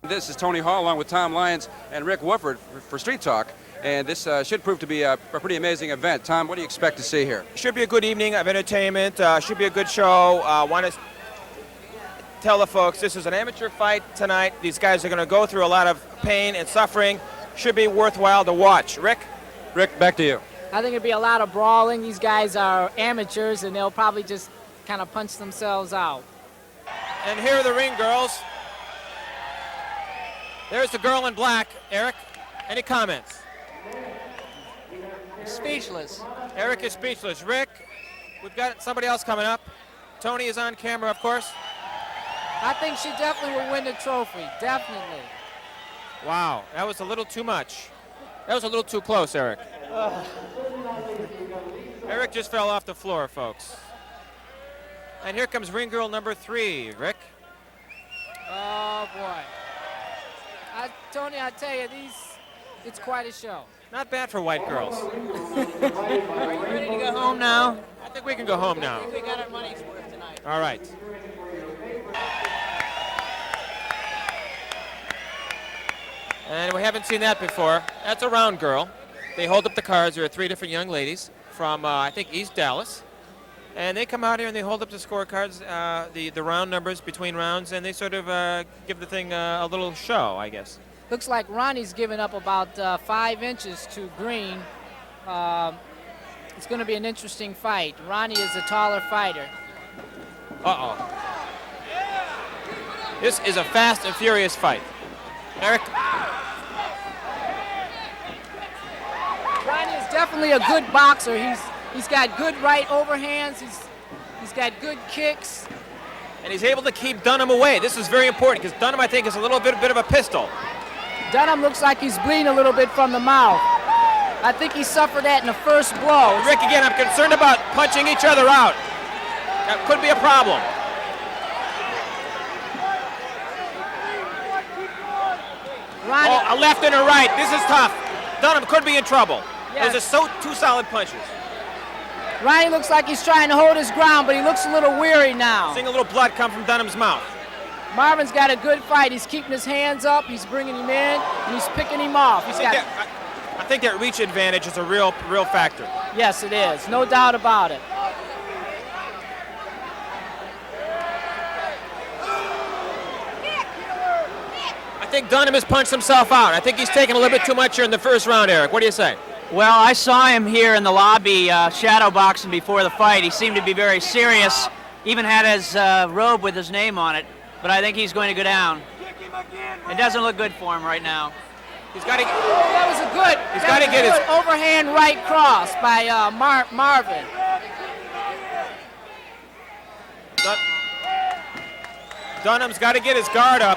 This is Tony Hall along with Tom Lyons and Rick Wooford for Street Talk. And this should prove to be a pretty amazing event. Tom, what do you expect to see here? Should be a good evening of entertainment. Should be a good show. Want to tell the folks this is an amateur fight tonight. These guys are going to go through a lot of pain and suffering. Should be worthwhile to watch. Rick? Rick, back to you. I think it'd be a lot of brawling. These guys are amateurs, and they'll probably just kind of punch themselves out. And here are the ring girls. There's the girl in black. Eric, any comments? Speechless. Eric is speechless. Rick, we've got somebody else coming up. Tony is on camera, of course. I think she definitely will win the trophy. Definitely. Wow, that was a little too much. That was a little too close, Eric. Eric just fell off the floor, folks. And here comes ring girl number 3, Rick. Oh, boy. Tony, I tell you, it's quite a show. Not bad for white girls. Are you ready to go home now? I think we can go home now. I think we got our money's worth tonight. All right. And we haven't seen that before. That's a round girl. They hold up the cards. There are 3 different young ladies from, I think, East Dallas. And they come out here and they hold up the scorecards, the round numbers between rounds, and they sort of give the thing a little show, I guess. Looks like Ronnie's giving up about 5 inches to Green. It's going to be an interesting fight. Ronnie is a taller fighter. Uh-oh. This is a fast and furious fight. Eric? Ronnie is definitely a good boxer. He's got good right overhands. He's got good kicks. And he's able to keep Dunham away. This is very important because Dunham, I think, is a little bit of a pistol. Dunham looks like he's bleeding a little bit from the mouth. I think he suffered that in the first blow. Rick, again, I'm concerned about punching each other out. That could be a problem. Ronnie, Oh, a left and a right. This is tough. Dunham could be in trouble. Yes. Those are two solid punches. Ronnie looks like he's trying to hold his ground, but he looks a little weary now. Seeing a little blood come from Dunham's mouth. Marvin's got a good fight. He's keeping his hands up. He's bringing him in, and he's picking him off. I think that reach advantage is a real factor. Yes, it is. No doubt about it. I think Dunham has punched himself out. I think he's taken a little bit too much here in the first round, Eric. What do you say? Well, I saw him here in the lobby shadow boxing before the fight. He seemed to be very serious, even had his robe with his name on it. But I think he's going to go down. It doesn't look good for him right now. He's got to. That was a good. He's got to get his overhand right cross by Marvin. Dunham's got to get his guard up.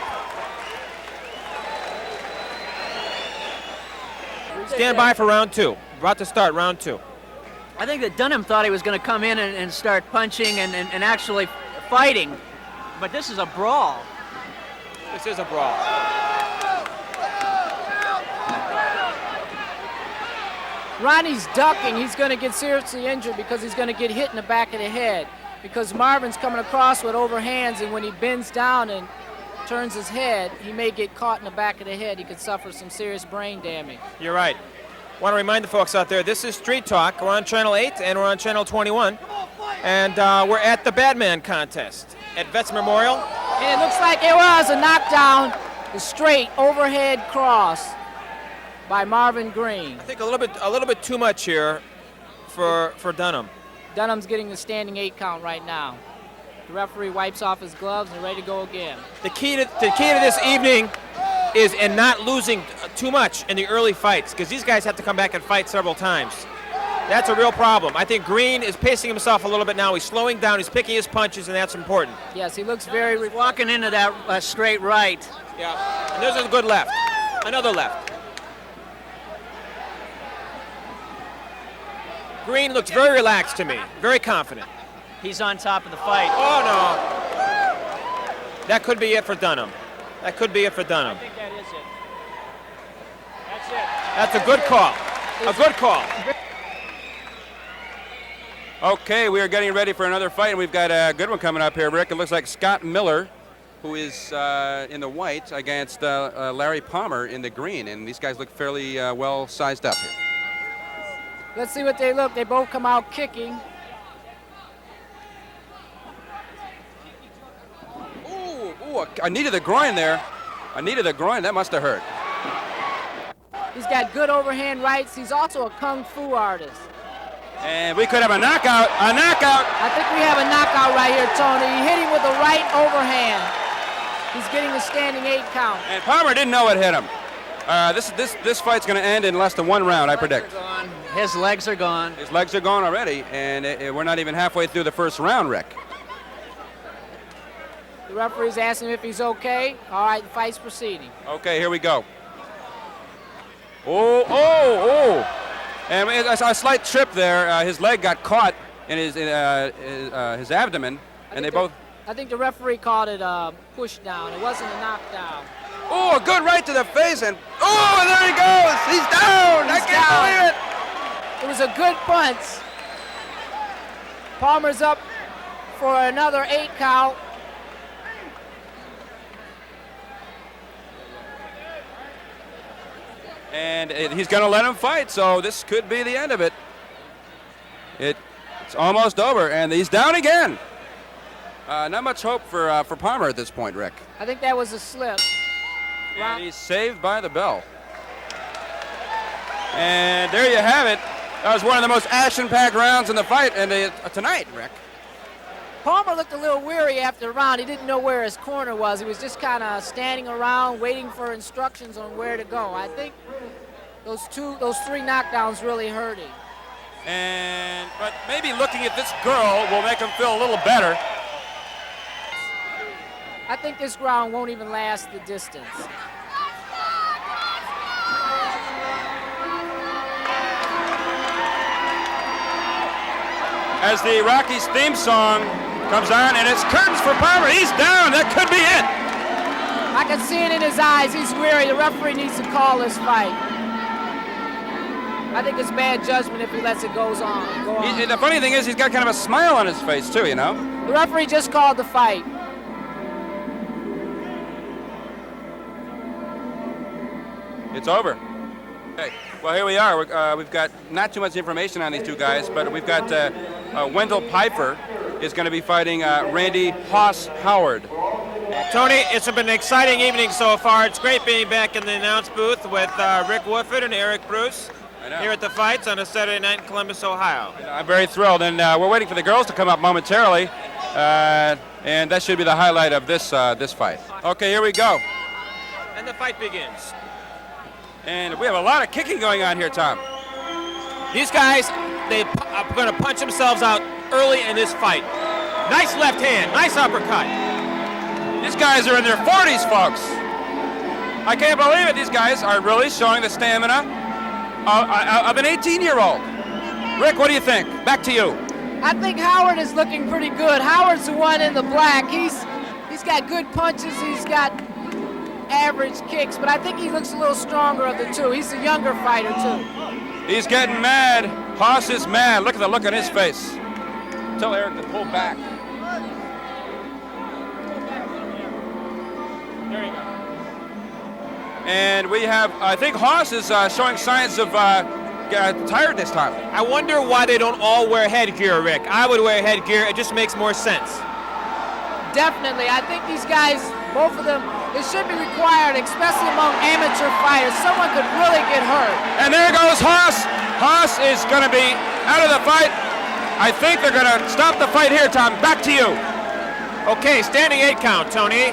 Stand by for round 2. About to start round 2. I think that Dunham thought he was going to come in and start punching and actually fighting. But this is a brawl. This is a brawl. Ronnie's ducking. He's going to get seriously injured because he's going to get hit in the back of the head. Because Marvin's coming across with overhands, and when he bends down and turns his head, he may get caught in the back of the head. He could suffer some serious brain damage. You're right. Want to remind the folks out there, this is Street Talk. We're on Channel 8 and we're on Channel 21. And we're at the Badman contest at Vets Memorial. And it looks like it was a knockdown, the straight overhead cross by Marvin Green. I think a little bit too much here for Dunham. Dunham's getting the standing 8 count right now. The referee wipes off his gloves and ready to go again. The key to this evening is in not losing too much in the early fights, because these guys have to come back and fight several times. That's a real problem. I think Green is pacing himself a little bit now. He's slowing down. He's picking his punches, and that's important. Yes, he looks very... Walking into that straight right. Yeah, and there's a good left. Another left. Green looks very relaxed to me, very confident. He's on top of the fight. Oh, no. That could be it for Dunham. That could be it for Dunham. I think that is it. That's That's it. a good call. A good call. Okay, we are getting ready for another fight, and we've got a good one coming up here, Rick. It looks like Scott Miller who is in the white, against Larry Palmer in the green, and these guys look fairly well sized up here. Let's see what they look. They both come out kicking. Ooh, a knee to the groin there. A knee to the groin, that must have hurt. He's got good overhand rights. He's also a kung fu artist. And we could have a knockout, a knockout. I think we have a knockout right here, Tony. He hit him with the right overhand. He's getting a standing 8 count. And Palmer didn't know it hit him. This fight's going to end in less than 1 round, I predict. His legs are gone. His legs are gone already, and we're not even halfway through the first round, Rick. The referee's asking him if he's okay. All right, the fight's proceeding. Okay, here we go. Oh. And a slight trip there. His leg got caught in his abdomen, and they both... I think the referee called it a push down. It wasn't a knockdown. Oh, a good right to the face, and oh, there he goes. He's down. I can't believe it. It was a good punch. Palmer's up for another 8 count. And he's going to let him fight, so this could be the end of it. It's almost over, and he's down again. Not much hope for Palmer at this point, Rick. I think that was a slip. And he's saved by the bell. And there you have it. That was one of the most action-packed rounds in the fight tonight, Rick. Palmer looked a little weary after the round. He didn't know where his corner was. He was just kind of standing around waiting for instructions on where to go. I think those 3 knockdowns really hurt him. But maybe looking at this girl will make him feel a little better. I think this round won't even last the distance. As the Rockies theme song comes on, and it's curtains for Palmer. He's down. That could be it. I can see it in his eyes. He's weary. The referee needs to call this fight. I think it's bad judgment if he lets it go on. The funny thing is he's got kind of a smile on his face, too, you know? The referee just called the fight. It's over. Okay. Well, here we are. We've got not too much information on these two guys, but we've got Wendell Piper is going to be fighting Randy Hoss Howard. Tony, it's been an exciting evening so far. It's great being back in the announce booth with Rick Woodford and Eric Bruce here at the fights on a Saturday night in Columbus, Ohio. I'm very thrilled, and we're waiting for the girls to come up momentarily, and that should be the highlight of this fight. Okay, here we go. And the fight begins. And we have a lot of kicking going on here, Tom. These guys, they are going to punch themselves out early in this fight. Nice left hand, nice uppercut. These guys are in their 40s, folks. I can't believe it. These guys are really showing the stamina of an 18-year-old. Rick, what do you think? Back to you. I think Howard is looking pretty good. Howard's the one in the black. He's got good punches. He's got average kicks, but I think he looks a little stronger of the two. He's a younger fighter, too. He's getting mad. Hoss is mad. Look at the look on his face. Tell Eric to pull back. There you go. And we have, I think Hoss is showing signs of tiredness time. I wonder why they don't all wear headgear, Rick. I would wear headgear. It just makes more sense. Definitely. I think these guys, both of them, it should be required, especially among amateur fighters. Someone could really get hurt. And there goes Hoss. Hoss is going to be out of the fight. I think they're going to stop the fight here, Tom. Back to you. Okay, standing 8 count, Tony.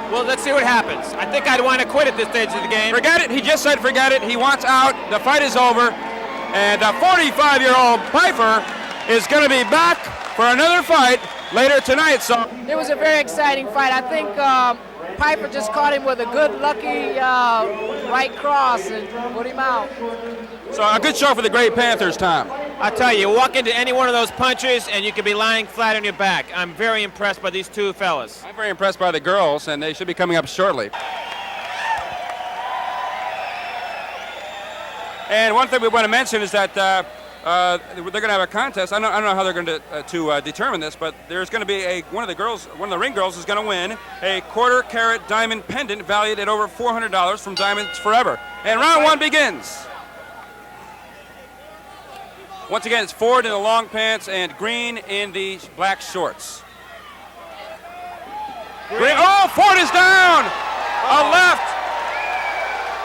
Well, let's see what happens. I think I'd want to quit at this stage of the game. Forget it. He just said forget it. He wants out. The fight is over. And the 45-year-old Piper is going to be back for another fight later tonight. So it was a very exciting fight. I think Piper just caught him with a good, lucky right cross and put him out. So a good show for the Great Panthers, Tom. I tell you, walk into any one of those punches and you could be lying flat on your back. I'm very impressed by these two fellas. I'm very impressed by the girls, and they should be coming up shortly. And one thing we want to mention is that they're going to have a contest. I don't know how they're going to determine this, but there's going to be one of the ring girls is going to win a quarter-carat diamond pendant valued at over $400 from Diamonds Forever. And round 1 begins. Once again, it's Ford in the long pants and Green in the black shorts. Green. Oh, Ford is down! A left.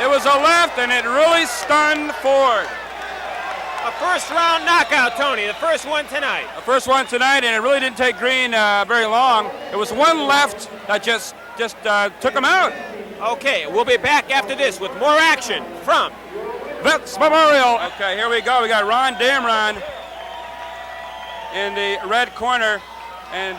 It was a left, and it really stunned Ford. A first-round knockout, Tony. The first one tonight. The first one tonight, and it really didn't take Green very long. It was one left that just took him out. Okay, we'll be back after this with more action from Vets Memorial. Okay, here we go. We got Ron Damron in the red corner, and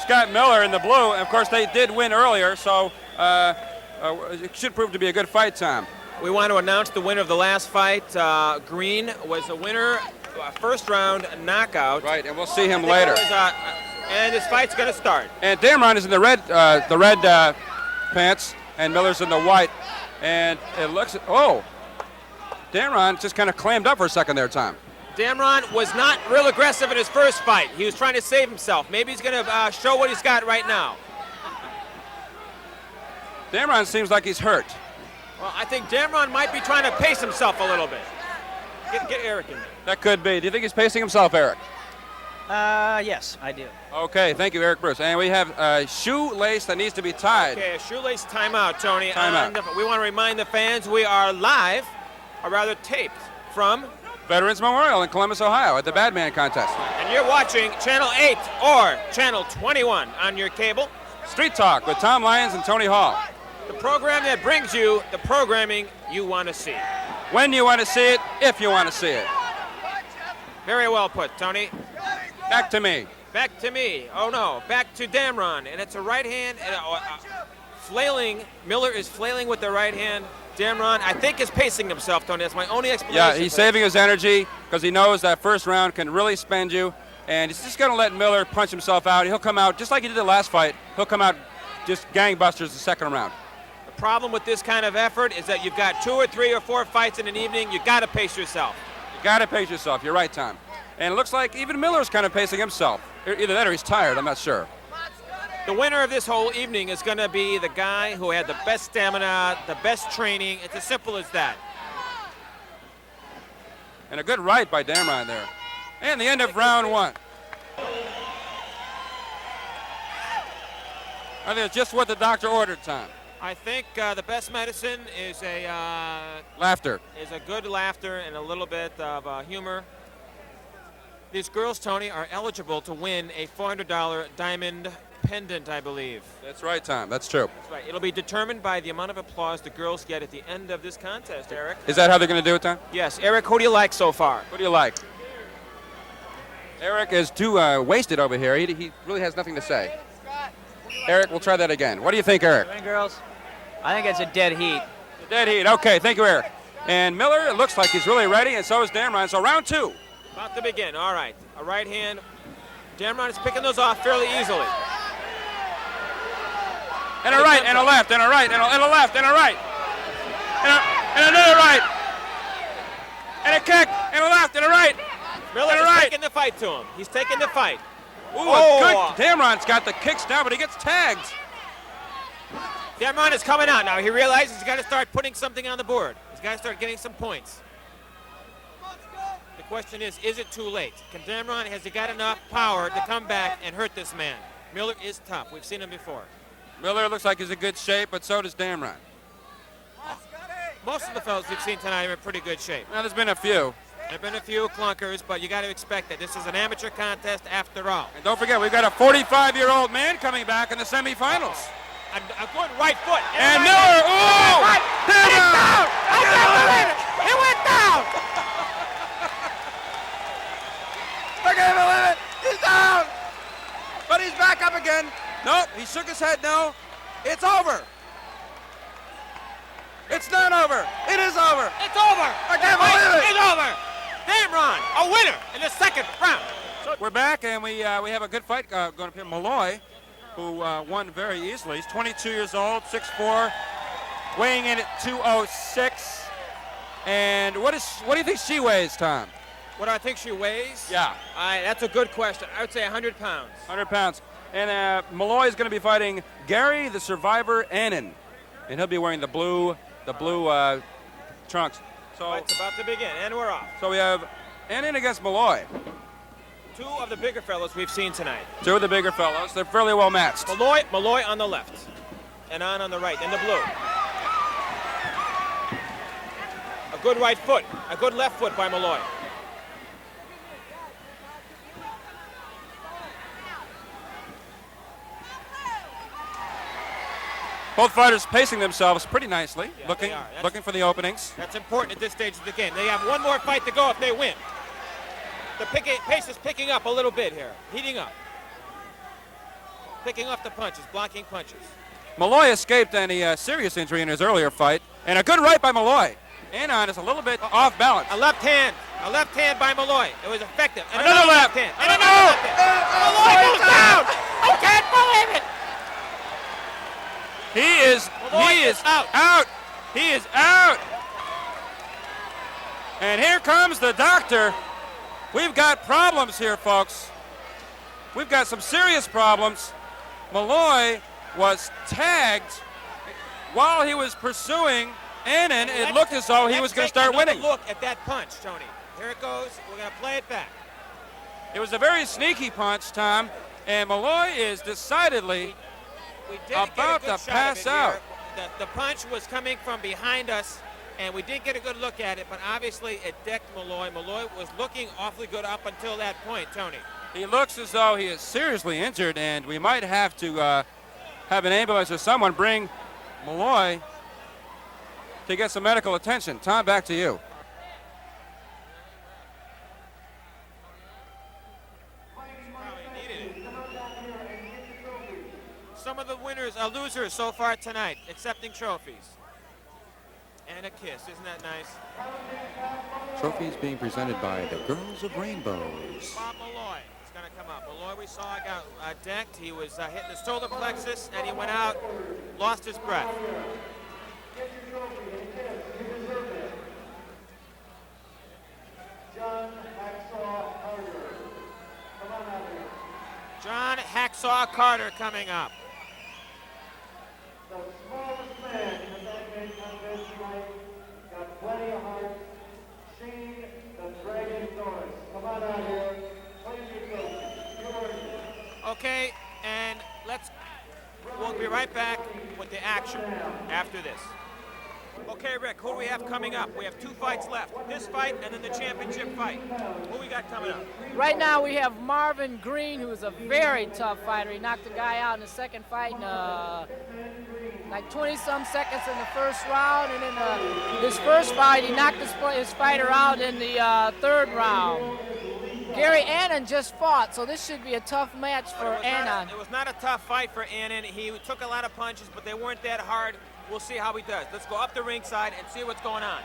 Scott Miller in the blue. And of course, they did win earlier, so it should prove to be a good fight, Tom. We want to announce the winner of the last fight. Green was the winner, first round knockout. Right, and we'll see him later. And this fight's going to start. And Damron is in the red pants, and Miller's in the white. And it looks, Damron just kind of clammed up for a second there, Tom. Damron was not real aggressive in his first fight. He was trying to save himself. Maybe he's going to show what he's got right now. Damron seems like he's hurt. Well, I think Damron might be trying to pace himself a little bit. Get Eric in there. That could be. Do you think he's pacing himself, Eric? Yes, I do. Okay, thank you, Eric Bruce. And we have a shoelace that needs to be tied. Okay, a shoelace timeout, Tony. Timeout. We want to remind the fans we are live, or rather taped, from Veterans Memorial in Columbus, Ohio at the Badman contest. And you're watching Channel 8 or Channel 21 on your cable. Street Talk with Tom Lyons and Tony Hall. The program that brings you the programming you want to see. When you want to see it, if you want to see it. Very well put, Tony. Back to me. Back to me. Oh, no. Back to Damron. And it's a right hand. And flailing. Miller is flailing with the right hand. Damron, I think, is pacing himself, Tony. That's my only explanation. Yeah, he's saving his energy because he knows that first round can really spend you. And he's just going to let Miller punch himself out. He'll come out, just like he did the last fight, he'll come out just gangbusters the second round. The problem with this kind of effort is that you've got 2 or 3 or 4 fights in an evening. You got to pace yourself. You got to pace yourself. You're right, Tom. And it looks like even Miller's kind of pacing himself. Either that or he's tired. I'm not sure. The winner of this whole evening is going to be the guy who had the best stamina, the best training. It's as simple as that. And a good right by Damron there. And the end of round 1. I think it's just what the doctor ordered, Tom. I think the best medicine is Laughter. Is a good laughter and a little bit of humor. These girls, Tony, are eligible to win a $400 diamond pendant, I believe. That's right, Tom. That's true. That's right. It'll be determined by the amount of applause the girls get at the end of this contest, Eric. Is that how they're going to do it, Tom? Yes. Eric, who do you like so far? Who do you like? Eric is too wasted over here. He really has nothing to say. Eric, we'll try that again. What do you think, Eric? Win, girls? I think it's a dead heat. A dead heat. Okay, thank you, Eric. And Miller, it looks like he's really ready, and so is Damron. So round 2. About to begin. All right. A right hand. Damron is picking those off fairly easily. And a right, and a left, and a right, and a left, and a right. And another right. And a kick, and a left, and a right. Miller is right. taking the fight to him. He's taking the fight. Ooh, good. Damron's got the kicks down, but he gets tagged. Damron is coming out now. He realizes he's got to start putting something on the board. He's got to start getting some points. The question is it too late? Can Damron, has he got enough power to come back and hurt this man? Miller is tough. We've seen him before. Miller looks like he's in good shape, but so does Damron. Most of the fellas we've seen tonight are in pretty good shape. Now, there's been a few. There have been a few clunkers, but you got to expect that this is an amateur contest after all. And don't forget, we've got a 45-year-old man coming back in the semifinals. A good right foot. And Miller, ooh! Down! I can't believe it! He went down! I can't believe it! He's down! But he's back up again. Nope, he shook his head no. It's over. It's not over. It is over. It's over. I can't believe it. It's over. Damron, a winner in the second round. We're back, and we have a good fight going up here. Malloy, who won very easily. He's 22 years old, 6'4", weighing in at 206. And what do you think she weighs, Tom? What I think she weighs? Yeah. That's a good question. I would say 100 pounds. 100 pounds. And Malloy is going to be fighting Gary, the Survivor, Anan. And he'll be wearing the blue trunks. So Fight's about to begin, and we're off. So we have Anan against Malloy. Two of the bigger fellows we've seen tonight. Two of the bigger fellows. They're fairly well matched. Malloy on the left, and Anan on the right, in the blue. A good right foot, a good left foot by Malloy. Both fighters pacing themselves pretty nicely, Yeah, looking for the openings. That's important at this stage of the game. They have one more fight to go if they win. The pace is picking up a little bit here, heating up. Picking up the punches, blocking punches. Malloy escaped any serious injury in his earlier fight, and a good right by Malloy. Anan is a little bit off balance. A left hand by Malloy. It was effective. And Another left hand. and Another left hand. Malloy goes down. I can't believe it. He is out. He is out. And here comes the doctor. We've got problems here, folks. We've got some serious problems. Malloy was tagged while he was pursuing Anan. It looked as though he was going to start winning. Look at that punch, Tony. Here it goes. We're going to play it back. It was a very sneaky punch, Tom, and Malloy is decidedly about to pass out. The punch was coming from behind us, and we did get a good look at it, but obviously it decked Malloy. Malloy was looking awfully good up until that point, Tony. He looks as though he is seriously injured, and we might have to have an ambulance or someone bring Malloy to get some medical attention. Tom, back to you. Some of the winners are losers so far tonight, accepting trophies. And a kiss, isn't that nice? Trophies being presented by the Girls of Rainbows. Bob Malloy is going to come up. Malloy, we saw, got decked. He was hitting the solar plexus, and he went out, lost his breath. John Hacksaw Carter coming up. The smallest man in that main contest tonight, got plenty of heart. Shane the Dragon Norris. Come on out here. Play your trophy. Okay, and we'll be right back with the action after this. Okay, Rick, who do we have coming up? We have two fights left. This fight and then the championship fight. Who we got coming up? Right now we have Marvin Green, who is a very tough fighter. He knocked a guy out in the second fight in like 20-some seconds in the first round, and in his first fight he knocked his fighter out in the third round. Gary Anan just fought, so this should be a tough match for Anan. It was not a tough fight for Anan. He took a lot of punches, but they weren't that hard. We'll see how he does. Let's go up the ringside and see what's going on.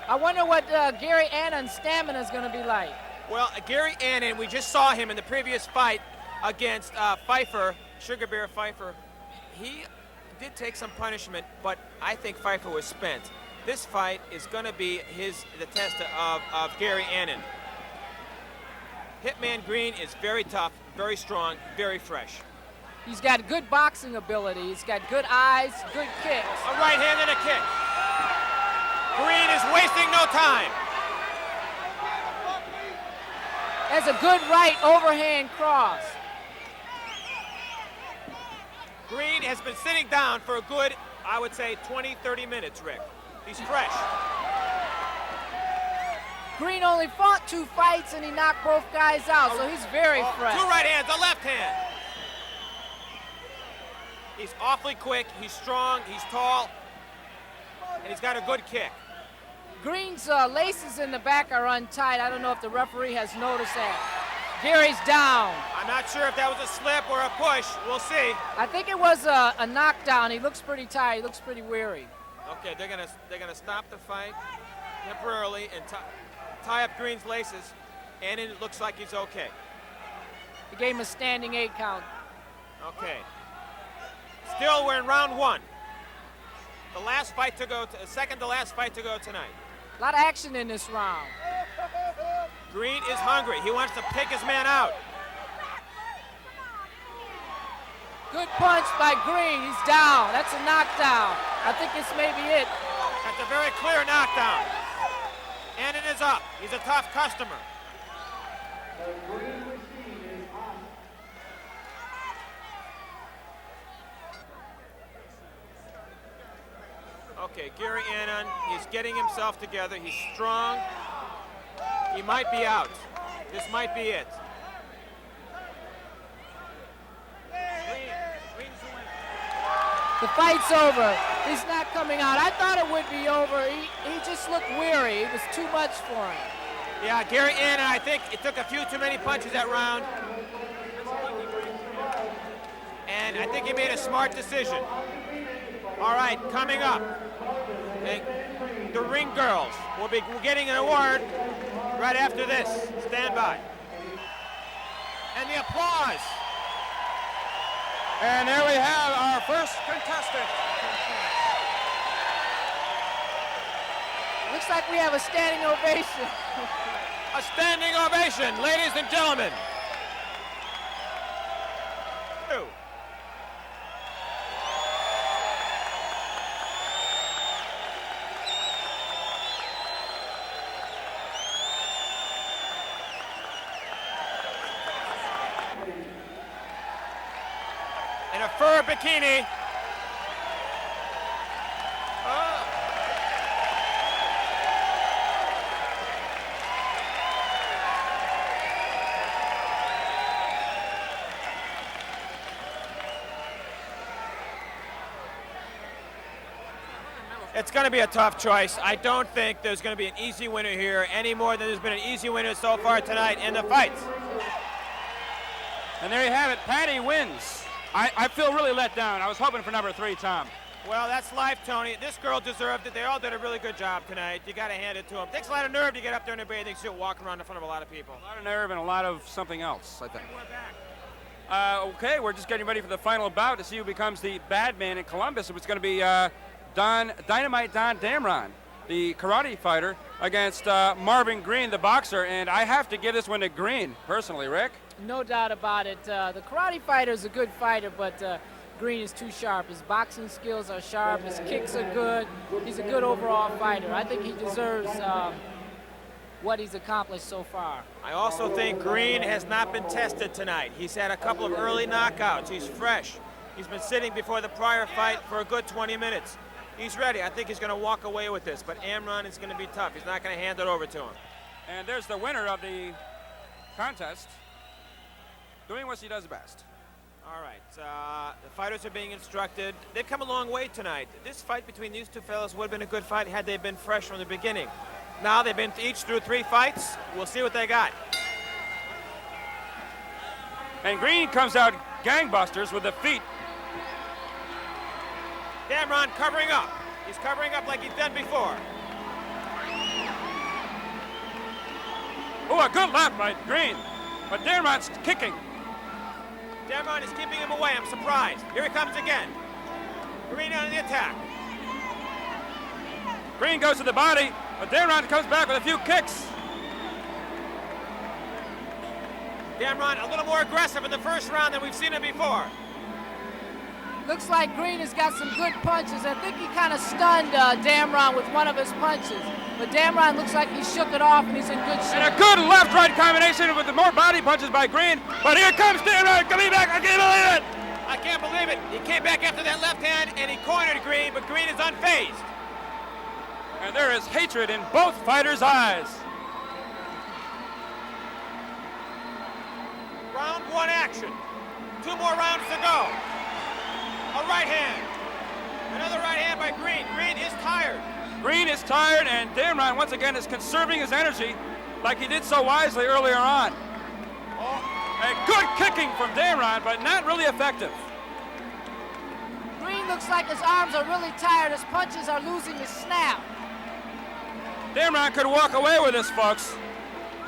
I wonder what Gary Anan's stamina is going to be like. Well, Gary Anan, we just saw him in the previous fight against Pfeiffer, Sugar Bear Pfeiffer. He did take some punishment, but I think Pfeiffer was spent. This fight is going to be the test of Gary Anan. Hitman Green is very tough, very strong, very fresh. He's got good boxing ability. He's got good eyes, good kicks. A right hand and a kick. Green is wasting no time. Has a good right overhand cross. Green has been sitting down for a good, I would say, 20, 30 minutes, Rick. He's fresh. Green only fought 2 fights and he knocked both guys out, so he's very fresh. 2 right hands, a left hand. He's awfully quick, he's strong, he's tall, and he's got a good kick. Green's laces in the back are untied. I don't know if the referee has noticed that. Gary's down. I'm not sure if that was a slip or a push. We'll see. I think it was a knockdown. He looks pretty tired. He looks pretty weary. Okay, they're gonna stop the fight temporarily and tie up Green's laces, and it looks like he's okay. He gave him a standing 8 count. Okay. Still, we're in round 1. The second to last fight to go tonight. A lot of action in this round. Green is hungry. He wants to pick his man out. Good punch by Green. He's down. That's a knockdown. I think this may be it. That's a very clear knockdown. Anan is up. He's a tough customer. Okay, Gary Anan, he's getting himself together. He's strong. He might be out. This might be it. Green's the winner. The fight's over. He's not coming out. I thought it would be over. He just looked weary. It was too much for him. Yeah, Gary Anan, I think it took a few too many punches that round. And I think he made a smart decision. All right, coming up, the ring girls will be getting an award right after this. Stand by. And the applause. And there we have our first contestant. Looks like we have a standing ovation. A standing ovation, ladies and gentlemen. In a fur bikini. It's going to be a tough choice. I don't think there's going to be an easy winner here any more than there's been an easy winner so far tonight in the fights. And there you have it. Patty wins. I feel really let down. I was hoping for number 3, Tom. Well, that's life, Tony. This girl deserved it. They all did a really good job tonight. You got to hand it to them. Takes a lot of nerve to get up there in a bathing suit, walking around in front of a lot of people. A lot of nerve and a lot of something else, I think. Okay, we're just getting ready for the final bout to see who becomes the Badman in Columbus. It's going to be Dynamite Don Damron, the karate fighter, against Marvin Green, the boxer. And I have to give this one to Green, personally, Rick. No doubt about it. The karate fighter is a good fighter, but Green is too sharp. His boxing skills are sharp. His kicks are good. He's a good overall fighter. I think he deserves what he's accomplished so far. I also think Green has not been tested tonight. He's had a couple of early knockouts. He's fresh. He's been sitting before the prior fight for a good 20 minutes. He's ready. I think he's going to walk away with this, but Damron is going to be tough. He's not going to hand it over to him. And there's the winner of the contest, doing what she does best. All right, the fighters are being instructed. They've come a long way tonight. This fight between these two fellas would have been a good fight had they been fresh from the beginning. Now they've been each through 3 fights. We'll see what they got. And Green comes out gangbusters with the feet. Damron covering up. He's covering up like he's done before. Oh, a good left by Green. But Damron's kicking. Damron is keeping him away. I'm surprised. Here he comes again. Green on the attack. Green goes to the body, but Damron comes back with a few kicks. Damron a little more aggressive in the first round than we've seen him before. Looks like Green has got some good punches. I think he kind of stunned Damron with one of his punches. But Damron looks like he shook it off and he's in good shape. And a good left-right combination with the more body punches by Green. But here comes Damron coming back. I can't believe it. I can't believe it. He came back after that left hand and he cornered Green, but Green is unfazed. And there is hatred in both fighters' eyes. Round 1 action. 2 more rounds to go. A right hand. Another right hand by Green. Green is tired. Green is tired, and Damron once again is conserving his energy like he did so wisely earlier on. A good kicking from Damron, but not really effective. Green looks like his arms are really tired. His punches are losing his snap. Damron could walk away with this, folks.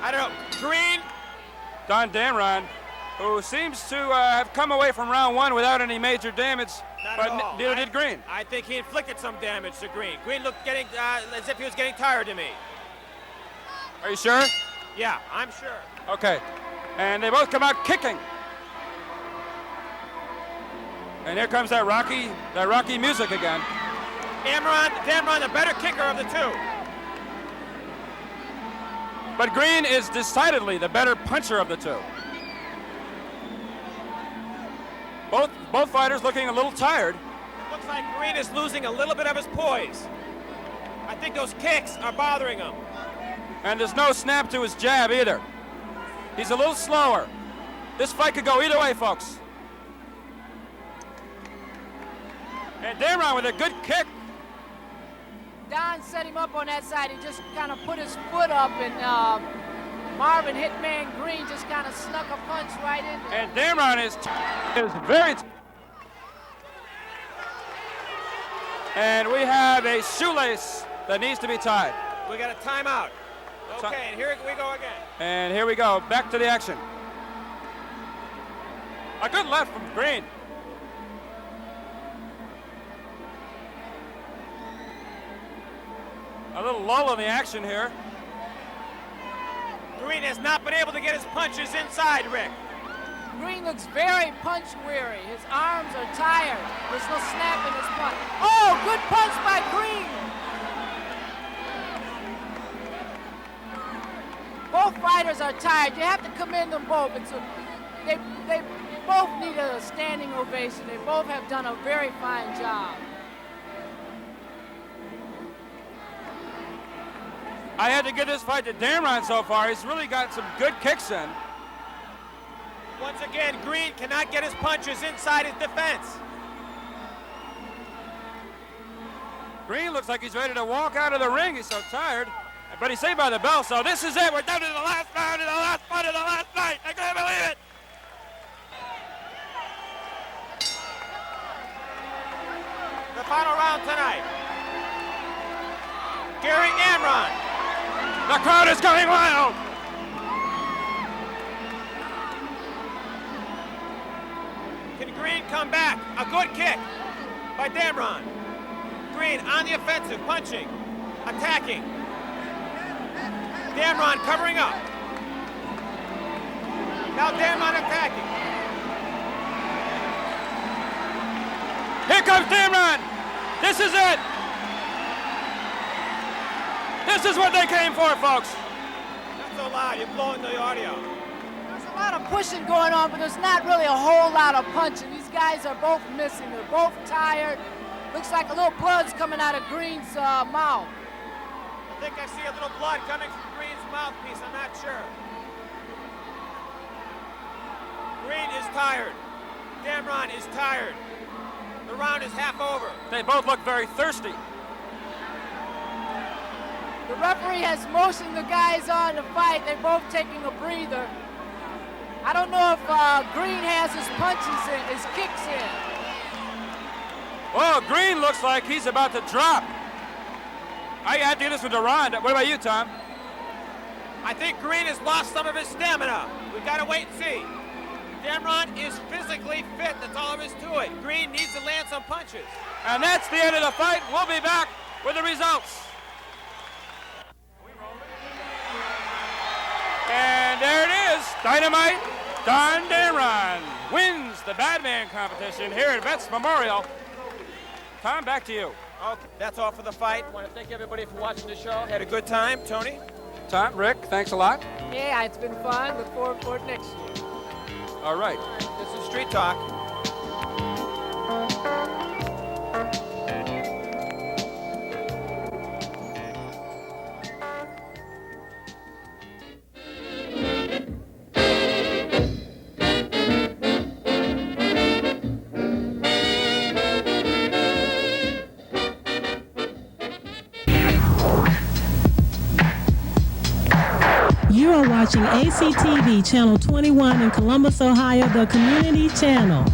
I don't know. Green. Don Damron who seems to have come away from round one without any major damage, Not but at all. neither did Green. I think he inflicted some damage to Green. Green looked as if he was getting tired to me. Are you sure? Yeah, I'm sure. Okay. And they both come out kicking. And here comes that Rocky music again. Damron, the better kicker of the two. But Green is decidedly the better puncher of the two. Both fighters looking a little tired. It looks like Green is losing a little bit of his poise. I think those kicks are bothering him. And there's no snap to his jab either. He's a little slower. This fight could go either way, folks. And Damron with a good kick. Don set him up on that side. He just kind of put his foot up, and Marvin Hitman Green just kind of snuck a punch right in there. And Damron is very. And we have a shoelace that needs to be tied. We got a timeout. Okay, and here we go again. And here we go, back to the action. A good left from Green. A little lull in the action here. Green has not been able to get his punches inside, Rick. Green looks very punch weary. His arms are tired. There's no snap in his punch. Oh, good punch by Green. Both fighters are tired. You have to commend them both. They both need a standing ovation. They both have done a very fine job. I had to give this fight to Damron so far. He's really got some good kicks in. Once again, Green cannot get his punches inside his defense. Green looks like he's ready to walk out of the ring. He's so tired. But he's saved by the bell, so this is it. We're down to the last round of the last fight of the last night. I can't believe it. The final round tonight. Gary Amron. The crowd is going wild. Can Green come back? A good kick by Damron. Green on the offensive, punching, attacking. Damron covering up. Now Damron attacking. Here comes Damron. This is it. This is what they came for, folks. Not so loud, you're blowing the audio. There's a lot of pushing going on, but there's not really a whole lot of punching. These guys are both missing. They're both tired. Looks like a little blood's coming out of Green's mouth. I think I see a little blood coming from Green's mouthpiece, I'm not sure. Green is tired. Damron is tired. The round is half over. They both look very thirsty. The referee has motioned the guys on to fight. They're both taking a breather. I don't know if Green has his punches in, his kicks in. Well, Green looks like he's about to drop. I had to do this with Durand. What about you, Tom? I think Green has lost some of his stamina. We've got to wait and see. Damron is physically fit. That's all there is to it. Green needs to land some punches. And that's the end of the fight. We'll be back with the results. And there it is. Dynamite Don Damron wins the Badman competition here at Vets Memorial. Tom, back to you. Okay, that's all for the fight. I want to thank everybody for watching the show. Had a good time. Tony? Tom, Rick, thanks a lot. Yeah, it's been fun. Look forward for it next year. All right. This is Street Talk. You are watching ACTV Channel 21 in Columbus, Ohio, the community channel.